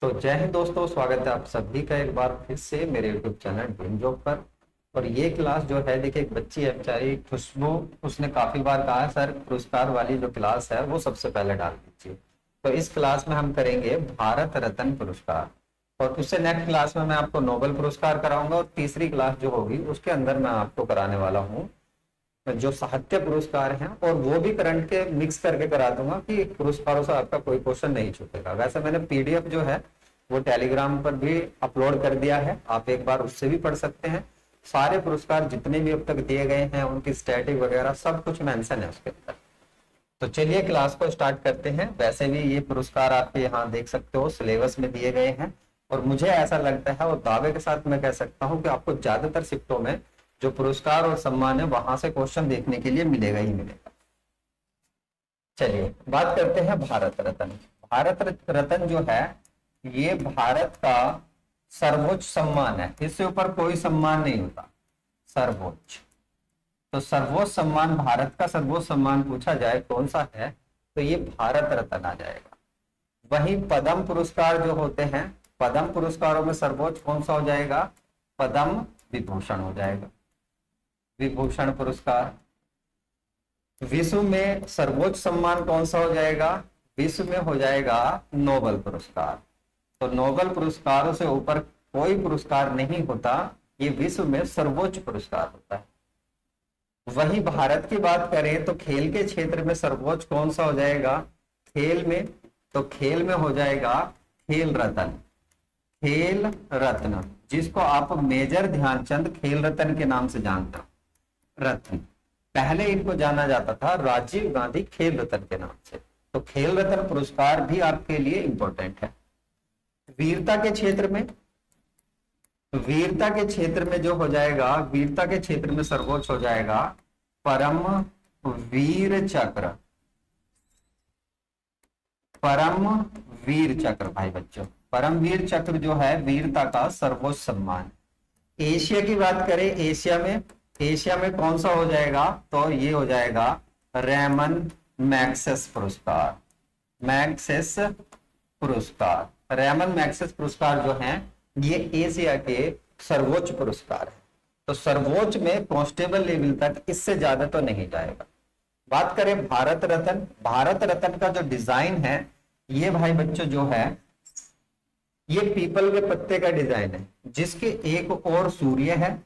तो जय हिंद दोस्तों, स्वागत है आप सभी का एक बार फिर से मेरे YouTube चैनल ड्रीम जॉब पर। और ये क्लास जो है, देखिए एक बच्ची है बेचारी खुशबू, उसने काफी बार कहा है सर पुरस्कार वाली जो क्लास है वो सबसे पहले डाल दीजिए। तो इस क्लास में हम करेंगे भारत रत्न पुरस्कार, और उससे नेक्स्ट क्लास में मैं आपको नोबेल पुरस्कार कराऊंगा, और तीसरी क्लास जो होगी उसके अंदर मैं आपको कराने वाला हूँ जो साहित्य पुरस्कार हैं, और वो भी करंट के मिक्स करके करा दूंगा कि पुरस्कारों से आपका कोई क्वेश्चन नहीं छूटेगा। वैसे मैंने पीडीएफ जो है वो टेलीग्राम पर भी अपलोड कर दिया है, आप एक बार उससे भी पढ़ सकते हैं। सारे पुरस्कार जितने भी अब तक दिए गए हैं उनकी स्टैटिक वगैरह सब कुछ मेंशन है उसके अंदर। तो चलिए क्लास को स्टार्ट करते हैं। वैसे भी ये पुरस्कार आपके यहाँ देख सकते हो सिलेबस में दिए गए हैं, और मुझे ऐसा लगता है और दावे के साथ मैं कह सकता हूँ कि आपको ज्यादातर शिफ्टों में जो पुरस्कार और सम्मान है वहां से क्वेश्चन देखने के लिए मिलेगा ही मिलेगा। चलिए बात करते हैं भारत रत्न। भारत रत्न जो है ये भारत का सर्वोच्च सम्मान है, इससे ऊपर कोई सम्मान नहीं होता, सर्वोच्च। तो सर्वोच्च सम्मान, भारत का सर्वोच्च सम्मान पूछा जाए कौन सा है तो ये भारत रत्न आ जाएगा। वहीं पद्म पुरस्कार जो होते हैं, पद्म पुरस्कारों में सर्वोच्च कौन सा हो जाएगा? पद्म विभूषण हो जाएगा, विभूषण पुरस्कार। विश्व में सर्वोच्च सम्मान कौन सा हो जाएगा? विश्व में हो जाएगा नोबेल पुरस्कार। तो नोबेल पुरस्कारों से ऊपर कोई पुरस्कार नहीं होता, ये विश्व में सर्वोच्च पुरस्कार होता है। वही भारत की बात करें तो खेल के क्षेत्र में सर्वोच्च कौन सा हो जाएगा? खेल में, तो खेल में हो जाएगा खेल रत्न। खेल रत्न जिसको आप मेजर ध्यानचंद खेल रत्न के नाम से जानते हो, रत्न। पहले इनको जाना जाता था राजीव गांधी खेल रत्न के नाम से। तो खेल रत्न पुरस्कार भी आपके लिए इंपॉर्टेंट है। वीरता के क्षेत्र में, वीरता के क्षेत्र में जो हो जाएगा, वीरता के क्षेत्र में सर्वोच्च हो जाएगा परम वीर चक्र। परम वीर चक्र भाई बच्चों, परम वीर चक्र जो है वीरता का सर्वोच्च सम्मान। एशिया की बात करें, एशिया में, एशिया में कौन सा हो जाएगा? तो ये हो जाएगा रेमन मैग्सेस पुरस्कार। मैग्सेस पुरस्कार, रेमन मैग्सेस पुरस्कार जो है ये एशिया के सर्वोच्च पुरस्कार है। तो सर्वोच्च में कांस्टेबल लेवल तक, इससे ज्यादा तो नहीं जाएगा। बात करें भारत रत्न, भारत रत्न का जो डिजाइन है ये भाई बच्चों जो है ये पीपल के पत्ते का डिजाइन है, जिसके एक ओर सूर्य है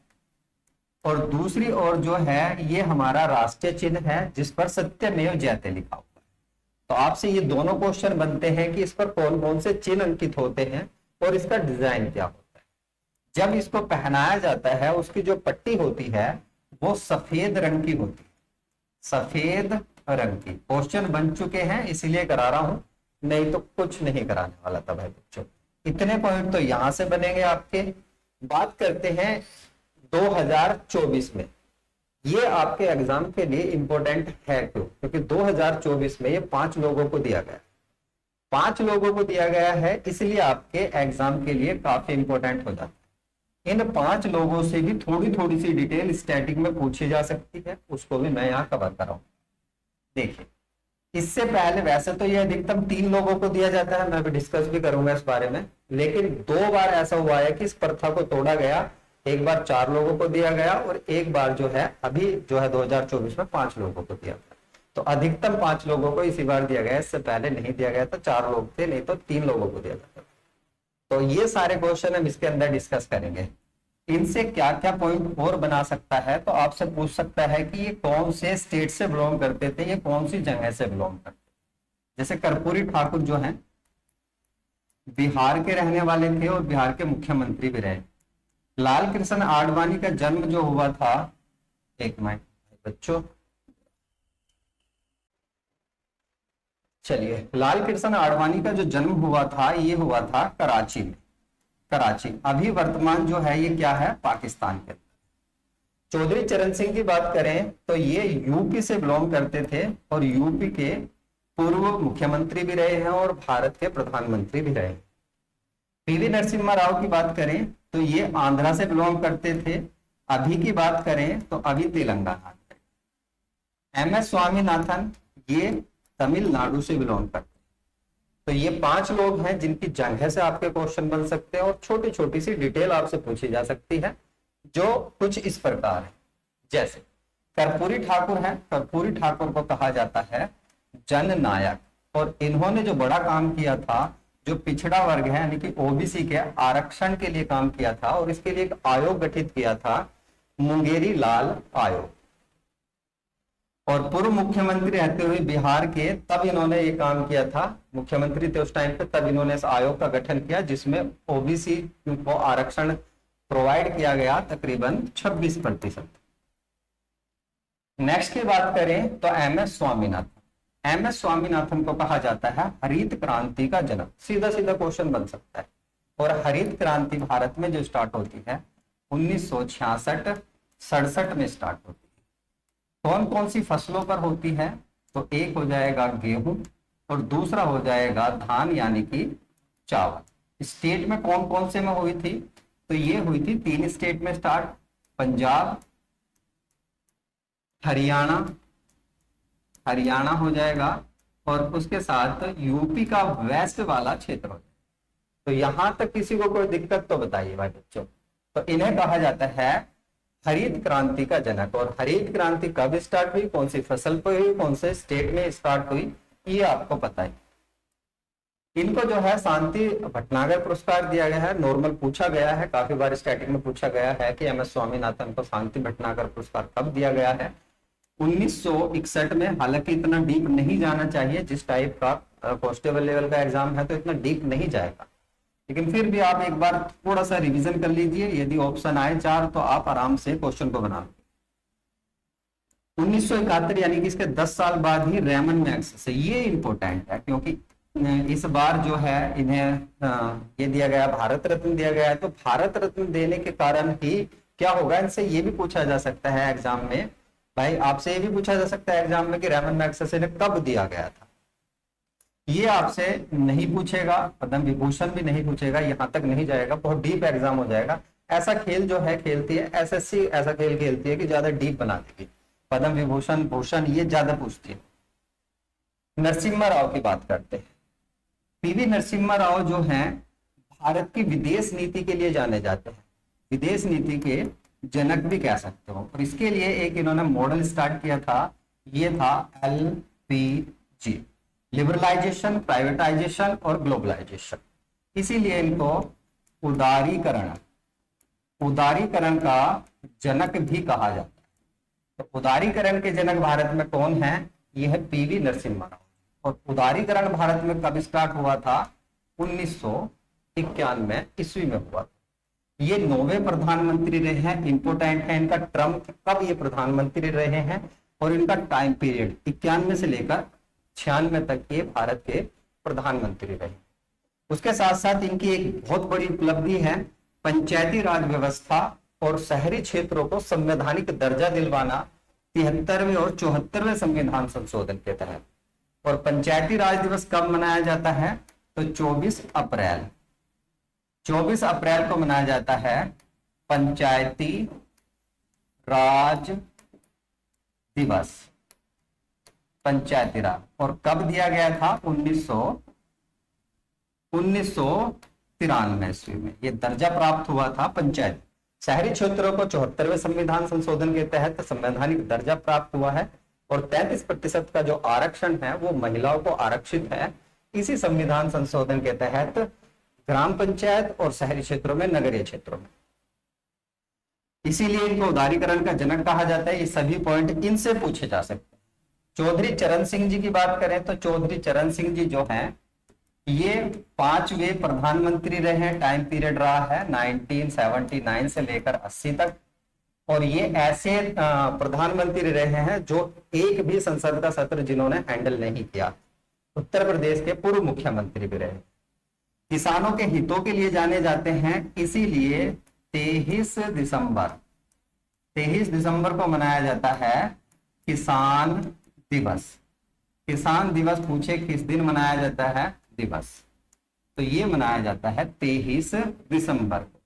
और दूसरी ओर जो है ये हमारा राष्ट्रीय चिन्ह है जिस पर सत्यमेव जयते लिखा हुआ है। तो आपसे ये दोनों क्वेश्चन बनते हैं कि इस पर कौन कौन से चिन्ह अंकित होते हैं और इसका डिजाइन क्या होता है। जब इसको पहनाया जाता है उसकी जो पट्टी होती है वो सफेद रंग की होती है, सफेद रंग की। क्वेश्चन बन चुके हैं इसीलिए करा रहा हूं, नहीं तो कुछ नहीं कराने वाला था भाई बच्चों। इतने पॉइंट तो यहां से बनेंगे आपके। बात करते हैं 2024 में, ये आपके एग्जाम के लिए इंपॉर्टेंट है क्यों? क्योंकि 2024 में ये 5 लोगों को दिया गया, 5 लोगों को दिया गया है, इसलिए आपके एग्जाम के लिए काफी इंपॉर्टेंट हो जाता है। इन 5 लोगों से भी थोड़ी थोड़ी सी डिटेल स्टैटिक में पूछी जा सकती है, उसको भी मैं यहाँ कवर कराऊंगा। देखिए इससे पहले वैसे तो ये अधिकतम 3 लोगों को दिया जाता है, मैं भी डिस्कस भी करूंगा इस बारे में, लेकिन 2 बार ऐसा हुआ है कि इस प्रथा को तोड़ा गया। एक बार 4 लोगों को दिया गया और एक बार जो है अभी जो है 2024 में 5 लोगों को दिया गया। तो अधिकतम 5 लोगों को इसी बार दिया गया, इससे पहले नहीं दिया गया था, 4 लोग थे, नहीं तो 3 लोगों को दिया जाता। तो ये सारे क्वेश्चन हम इसके अंदर डिस्कस करेंगे। इनसे क्या क्या पॉइंट और बना सकता है, तो आपसे पूछ सकता है कि ये कौन से स्टेट से बिलोंग करते थे, ये कौन सी जगह से बिलोंग करते थे। जैसे कर्पूरी ठाकुर जो है बिहार के रहने वाले थे और बिहार के मुख्यमंत्री भी रहे। लाल कृष्ण आडवाणी का जन्म जो हुआ था, एक मिनट बच्चों, चलिए, लाल कृष्ण आडवाणी का जो जन्म हुआ था ये हुआ था कराची में। कराची अभी वर्तमान जो है ये क्या है? पाकिस्तान के अंदर। चौधरी चरण सिंह की बात करें तो ये यूपी से बिलोंग करते थे और यूपी के पूर्व मुख्यमंत्री भी रहे हैं और भारत के प्रधानमंत्री भी रहे। पीवी नरसिम्हा राव की बात करें तो ये आंध्रा से बिलोंग करते थे। अभी की बात करें तो अभी तेलंगाना। एम एस स्वामीनाथन ये तमिलनाडु से बिलोंग करते हैं। तो ये 5 लोग हैं जिनकी जगह से आपके क्वेश्चन बन सकते हैं और छोटी छोटी सी डिटेल आपसे पूछी जा सकती है, जो कुछ इस प्रकार है। जैसे कर्पूरी ठाकुर है, कर्पूरी ठाकुर को कहा जाता है जननायक, और इन्होंने जो बड़ा काम किया था, जो पिछड़ा वर्ग है यानी कि ओबीसी के आरक्षण के लिए काम किया था, और इसके लिए एक आयोग गठित किया था, मुंगेरी लाल आयोग। और पूर्व मुख्यमंत्री रहते हुए बिहार के, तब इन्होंने ये काम किया था, मुख्यमंत्री थे उस टाइम पे, तब इन्होंने इस आयोग का गठन किया जिसमें ओबीसी को आरक्षण प्रोवाइड किया गया तकरीबन 26%। नेक्स्ट की बात करें तो एमएस स्वामीनाथन। एमएस स्वामीनाथन को कहा जाता है हरित क्रांति का जनक। सीधा सीधा क्वेश्चन बन सकता है। और हरित क्रांति भारत में जो स्टार्ट होती है 1966-67 में स्टार्ट होती है। कौन कौन सी फसलों पर होती है? तो एक हो जाएगा गेहूं और दूसरा हो जाएगा धान यानी कि चावल। स्टेट में कौन कौन से में हुई थी? तो ये हुई थी 3 स्टेट में स्टार्ट, पंजाब, हरियाणा हो जाएगा, और उसके साथ यूपी का वेस्ट वाला क्षेत्र हो जाएगा। तो यहां तक किसी को कोई दिक्कत तो बताइए भाई बच्चों। तो इन्हें कहा जाता है हरित क्रांति का जनक। और हरित क्रांति कब स्टार्ट हुई, कौन सी फसल पर हुई, कौन से स्टेट में स्टार्ट हुई, ये आपको पता है। इनको जो है शांति भटनागर पुरस्कार दिया गया है। नॉर्मल पूछा गया है, काफी बार स्टैटिक में पूछा गया है कि एमएस स्वामीनाथन को शांति भटनागर पुरस्कार कब दिया गया है? 1961 में। हालांकि इतना डीप नहीं जाना चाहिए, जिस टाइप का कांस्टेबल लेवल का एग्जाम है तो इतना डीप नहीं जाएगा, लेकिन फिर भी आप एक बार थोड़ा सा रिवीजन कर लीजिए। यदि ऑप्शन आए 4 तो आप आराम से क्वेश्चन को बना लो। 1971 यानी कि इसके 10 साल बाद ही रेमन मैग्सेसे से, ये इंपॉर्टेंट है क्योंकि इस बार जो है इन्हें ये दिया गया, भारत रत्न दिया गया है। तो भारत रत्न देने के कारण ही क्या होगा, इनसे ये भी पूछा जा सकता है एग्जाम में, भाई आपसे ये भी पूछा जा सकता है एग्जाम में कि रेमन मैग्सेसे ने कब दिया गया था। ये आपसे नहीं पूछेगा, पद्म विभूषण भी नहीं पूछेगा, यहां तक नहीं जाएगा, बहुत डीप एग्जाम हो जाएगा। ऐसा खेल जो है खेलती है एसएससी, ऐसा खेल खेलती है कि ज्यादा डीप बना देगी। पद्म विभूषण, भूषण ये ज्यादा पूछती है। नरसिम्हा राव की बात करते हैं। पीवी नरसिम्हा राव जो हैं भारत की विदेश नीति के लिए जाने जाते हैं, विदेश नीति के जनक भी कह सकते हो। और इसके लिए एक इन्होंने मॉडल स्टार्ट किया था, ये था LPG, लिबरलाइजेशन, प्राइवेटाइजेशन और ग्लोबलाइजेशन। इसीलिए इनको उदारीकरण का जनक भी कहा जाता है। तो उदारीकरण के जनक भारत में कौन है? यह है पीवी नरसिम्हा राव। और उदारीकरण भारत में कब स्टार्ट हुआ था? 1991 ईस्वी में हुआ था। ये 9वें प्रधानमंत्री रहे हैं। इंपोर्टेंट है इनका टर्म, कब ये प्रधानमंत्री रहे हैं और इनका टाइम पीरियड 91 से लेकर 96 तक ये भारत के प्रधानमंत्री रहे। उसके साथ साथ इनकी एक बहुत बड़ी उपलब्धि है पंचायती राज व्यवस्था और शहरी क्षेत्रों को संवैधानिक दर्जा दिलवाना 73वें और 74वें संविधान संशोधन के तहत। और पंचायती राज दिवस कब मनाया जाता है? तो 24 अप्रैल को मनाया जाता है पंचायती राज दिवस। पंचायती राज, और कब दिया गया था? 1993 ईस्वी में ये दर्जा प्राप्त हुआ था पंचायत। शहरी क्षेत्रों को 74वें संविधान संशोधन के तहत संवैधानिक दर्जा प्राप्त हुआ है। और 33% का जो आरक्षण है वो महिलाओं को आरक्षित है इसी संविधान संशोधन के तहत, ग्राम पंचायत और शहरी क्षेत्रों में, नगरीय क्षेत्रों में। इसीलिए इनको उदारीकरण का जनक कहा जाता है। ये सभी पॉइंट इनसे पूछे जा सकते हैं। चौधरी चरण सिंह जी की बात करें तो चौधरी चरण सिंह जी जो हैं ये 5वें प्रधानमंत्री रहे हैं। टाइम पीरियड रहा है 1979 से लेकर 80 तक। और ये ऐसे प्रधानमंत्री रहे हैं जो एक भी संसद का सत्र जिन्होंने हैंडल नहीं किया। उत्तर प्रदेश के पूर्व मुख्यमंत्री भी रहे। किसानों के हितों के लिए जाने जाते हैं, इसीलिए 23 दिसंबर को मनाया जाता है किसान दिवस। किसान दिवस पूछे किस दिन मनाया जाता है? दिवस। तो ये मनाया जाता है 23 दिसंबर को।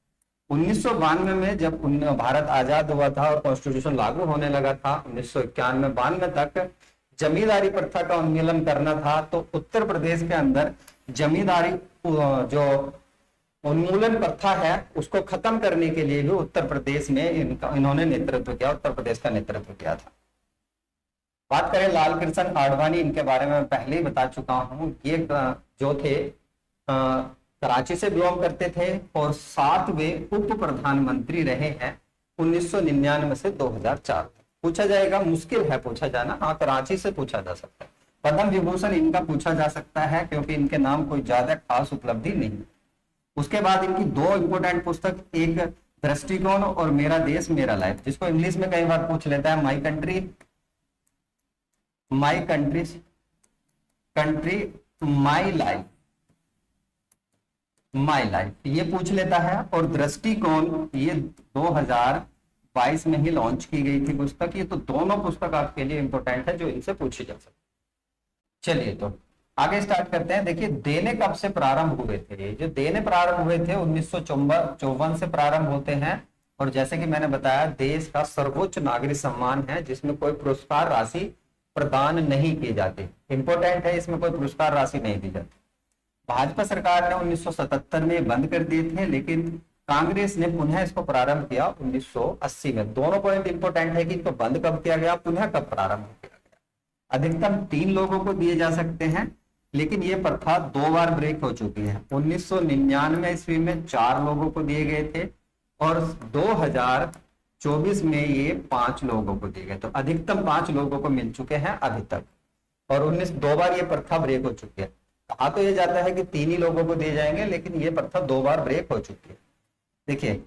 1992 में जब भारत आजाद हुआ था और कॉन्स्टिट्यूशन लागू होने लगा था, 1991-92 तक जमींदारी प्रथा का उन्मूलन करना था, तो उत्तर प्रदेश के अंदर जमींदारी जो उन्मूलन प्रथा है उसको खत्म करने के लिए भी उत्तर प्रदेश में इन्होंने नेतृत्व किया, उत्तर प्रदेश का नेतृत्व किया था। बात करें लाल कृष्ण आडवाणी, इनके बारे में मैं पहले ही बता चुका हूं। ये जो थे कराची से बिलोंग करते थे और 7वें उप प्रधानमंत्री रहे हैं 1999 से 2004 तक। पूछा जाएगा, मुश्किल है पूछा जाना, हाँ कराची से पूछा जा सकता है। पद्म विभूषण इनका पूछा जा सकता है क्योंकि इनके नाम कोई ज्यादा खास उपलब्धि नहीं। उसके बाद इनकी 2 इंपोर्टेंट पुस्तक, एक दृष्टिकोण और मेरा देश मेरा लाइफ, जिसको इंग्लिश में कई बार पूछ लेता है, माई कंट्री माई लाइफ ये पूछ लेता है। और दृष्टिकोण ये 2022 में ही लॉन्च की गई थी पुस्तक। ये तो दोनों पुस्तक आपके लिए इंपॉर्टेंट है जो इनसे पूछी जा सकती। चलिए तो आगे स्टार्ट करते हैं। देखिए देने कब से प्रारंभ हुए थे? ये जो देने प्रारंभ हुए थे 1954 से प्रारंभ होते हैं। और जैसे कि मैंने बताया, देश का सर्वोच्च नागरिक सम्मान है जिसमें कोई पुरस्कार राशि प्रदान नहीं की जाती। इंपॉर्टेंट है, इसमें कोई पुरस्कार राशि नहीं दी जाती। भाजपा सरकार ने 1977 में बंद कर दिए थे, लेकिन कांग्रेस ने पुनः इसको प्रारंभ किया 1980 में। दोनों पॉइंट इंपॉर्टेंट है कि इनको बंद कब किया गया, पुनः कब प्रारंभ किया गया। अधिकतम 3 लोगों को दिए जा सकते हैं, लेकिन ये प्रथा 2 बार ब्रेक हो चुकी है। 1999 ईस्वी में 4 लोगों को दिए गए थे और 2024 में ये 5 लोगों को दिए गए। तो अधिकतम 5 लोगों को मिल चुके हैं अभी तक। और 2 बार ये प्रथा ब्रेक हो चुकी है। कहा तो ये जाता है कि 3 ही लोगों को दिए जाएंगे, लेकिन ये प्रथा 2 बार ब्रेक हो चुकी है। देखिए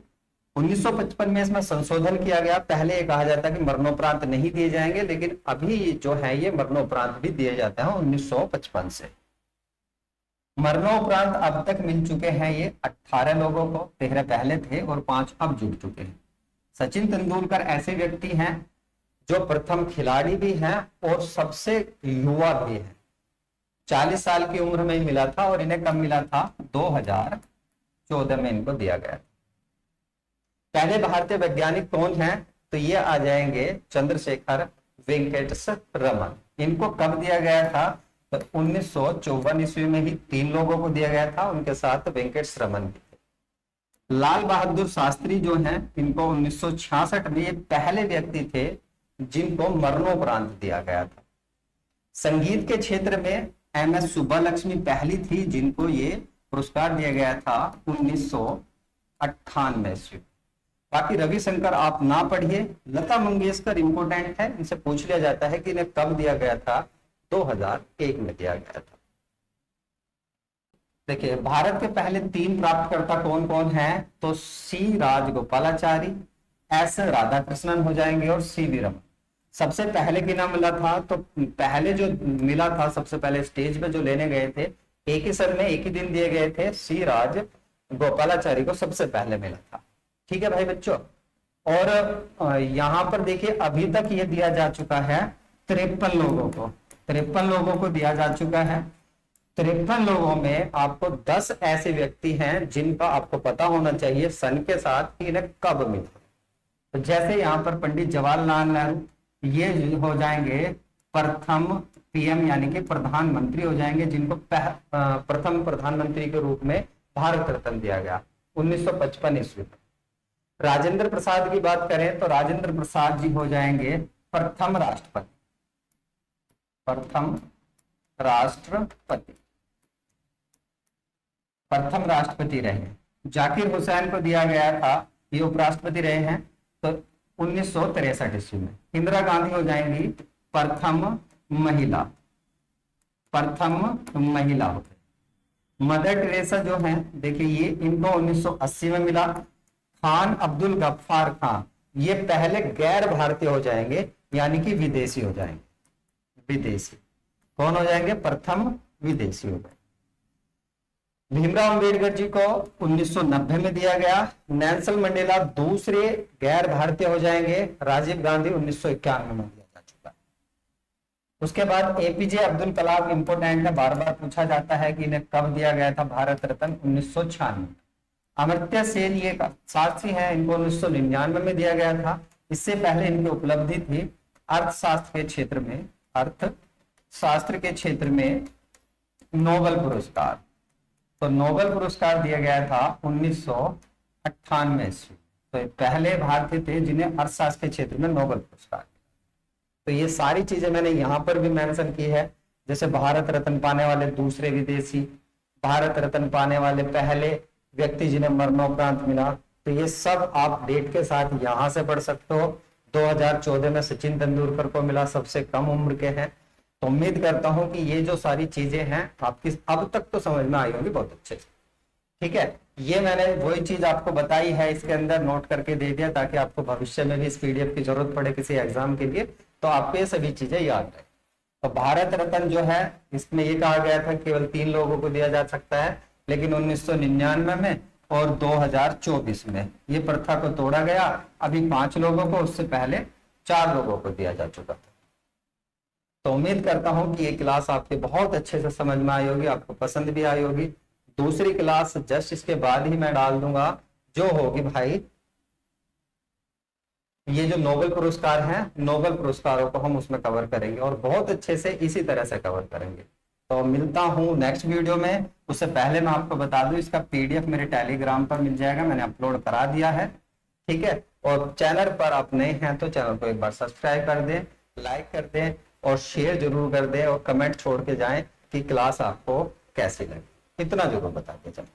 1955 में इसमें संशोधन किया गया। पहले ये कहा जाता है कि मरणोपरांत नहीं दिए जाएंगे, लेकिन अभी जो है ये मरणोपरांत भी दिए जाते हैं 1955 से। मरणोपरांत अब तक मिल चुके हैं ये 18 लोगों को। 13 पहले थे और 5 अब जुड़ चुके हैं। सचिन तेंदुलकर ऐसे व्यक्ति हैं जो प्रथम खिलाड़ी भी हैं और सबसे युवा भी है। 40 साल की उम्र में ही मिला था और इन्हें कब मिला था? 2014 में इनको दिया गया। पहले भारतीय वैज्ञानिक कौन हैं? तो ये आ जाएंगे चंद्रशेखर वेंकटेश रमन। इनको कब दिया गया था? तो 1954 ईस्वी में ही 3 लोगों को दिया गया था, उनके साथ वेंकटेश रमन भी थे। लाल बहादुर शास्त्री जो हैं, इनको 1966 में ये पहले व्यक्ति थे जिनको मरणोपरांत दिया गया था। संगीत के क्षेत्र में MS सुब्बालक्ष्मी पहली थी जिनको ये पुरस्कार दिया गया था 1998 ईस्वी। बाकी रविशंकर आप ना पढ़िए। लता मंगेशकर इंपोर्टेंट है, इनसे पूछ लिया जाता है कि इन्हें कब दिया गया था? 2001 में दिया गया था। देखिए भारत के पहले 3 प्राप्तकर्ता कौन कौन हैं? तो C राजगोपालाचारी, S राधाकृष्णन हो जाएंगे और C.V. रमन। सबसे पहले की नाम मिला था, तो पहले जो मिला था सबसे पहले स्टेज पे जो लेने गए थे, एक ही सर में एक ही दिन दिए गए थे। C राजगोपालाचारी को सबसे पहले मिला था। ठीक है भाई बच्चों। और यहाँ पर देखिए अभी तक ये दिया जा चुका है 53 लोगों को। 53 लोगों को दिया जा चुका है। 53 लोगों में आपको 10 ऐसे व्यक्ति हैं जिनका आपको पता होना चाहिए सन के साथ कि इन्हें कब मिला। तो जैसे यहाँ पर पंडित जवाहरलाल नेहरू, ये हो जाएंगे प्रथम PM यानी कि प्रधानमंत्री हो जाएंगे जिनको प्रथम प्रधानमंत्री के रूप में भारत रत्न दिया गया 1955 ईस्वी में। राजेंद्र प्रसाद की बात करें तो राजेंद्र प्रसाद जी हो जाएंगे प्रथम राष्ट्रपति। प्रथम राष्ट्रपति रहे। जाकिर हुसैन को दिया गया था, ये उपराष्ट्रपति रहे हैं तो 1963 ईस्वी में। इंदिरा गांधी हो जाएंगी प्रथम महिला हो गई। मदर टेरेसा जो है देखिए ये इनको 1980 में मिला। खान अब्दुल गफ्फार खान ये पहले गैर भारतीय हो जाएंगे यानी कि विदेशी हो जाएंगे। विदेशी कौन हो जाएंगे? प्रथम विदेशी हो गए। भीमराव अंबेडकर जी को 1990 में दिया गया। नेल्सन मंडेला दूसरे गैर भारतीय हो जाएंगे। राजीव गांधी 1991 में दिया जा चुका है। उसके बाद APJ अब्दुल कलाम इंपोर्टेंट है, बार बार पूछा जाता है कि इन्हें कब दिया गया था भारत रत्न? 1996। अमर्त्य सेन ये शास्त्री हैं, इनको 1999 में दिया गया था। इससे पहले इनकी उपलब्धि थी अर्थशास्त्र के क्षेत्र में, शास्त्र के क्षेत्र में नोबेल पुरस्कार, तो नोबेल पुरस्कार दिया गया था 1998 ईस्वी। तो पहले भारतीय थे जिन्हें अर्थशास्त्र के क्षेत्र में नोबेल पुरस्कार। तो ये सारी चीजें मैंने यहाँ पर भी मेंशन की है, जैसे भारत रत्न पाने वाले दूसरे विदेशी, भारत रत्न पाने वाले पहले व्यक्ति जिन्हें मरणोपरांत मिला। तो ये सब आप डेट के साथ यहाँ से पढ़ सकते हो। 2014 में सचिन तेंदुलकर को मिला, सबसे कम उम्र के हैं। तो उम्मीद करता हूं कि ये जो सारी चीजें हैं आपकी अब तक तो समझ में आई होंगी बहुत अच्छे से। ठीक है, ये मैंने वही चीज आपको बताई है, इसके अंदर नोट करके दे दिया ताकि आपको भविष्य में भी इस पीडीएफ की जरूरत पड़े किसी एग्जाम के लिए, तो आपको ये सभी चीजें याद रहे। तो भारत रत्न जो है इसमें ये कहा गया था केवल 3 लोगों को दिया जा सकता है, लेकिन 1999 में और 2024 में ये प्रथा को तोड़ा गया। अभी 5 लोगों को, उससे पहले 4 लोगों को दिया जा चुका था। तो उम्मीद करता हूं कि ये क्लास आपके बहुत अच्छे से समझ में आई होगी, आपको पसंद भी आई होगी। दूसरी क्लास जस्ट इसके बाद ही मैं डाल दूंगा, जो होगी भाई ये जो नोबेल पुरस्कार हैं, नोबेल पुरस्कारों को हम उसमें कवर करेंगे और बहुत अच्छे से इसी तरह से कवर करेंगे। तो मिलता हूं नेक्स्ट वीडियो में। उससे पहले मैं आपको बता दूं इसका पीडीएफ मेरे टेलीग्राम पर मिल जाएगा, मैंने अपलोड करा दिया है। ठीक है, और चैनल पर आप नए हैं तो चैनल को एक बार सब्सक्राइब कर दें, लाइक कर दें और शेयर जरूर कर दें और कमेंट छोड़ के जाएं कि क्लास आपको कैसी लगी, इतना जरूर बता दें।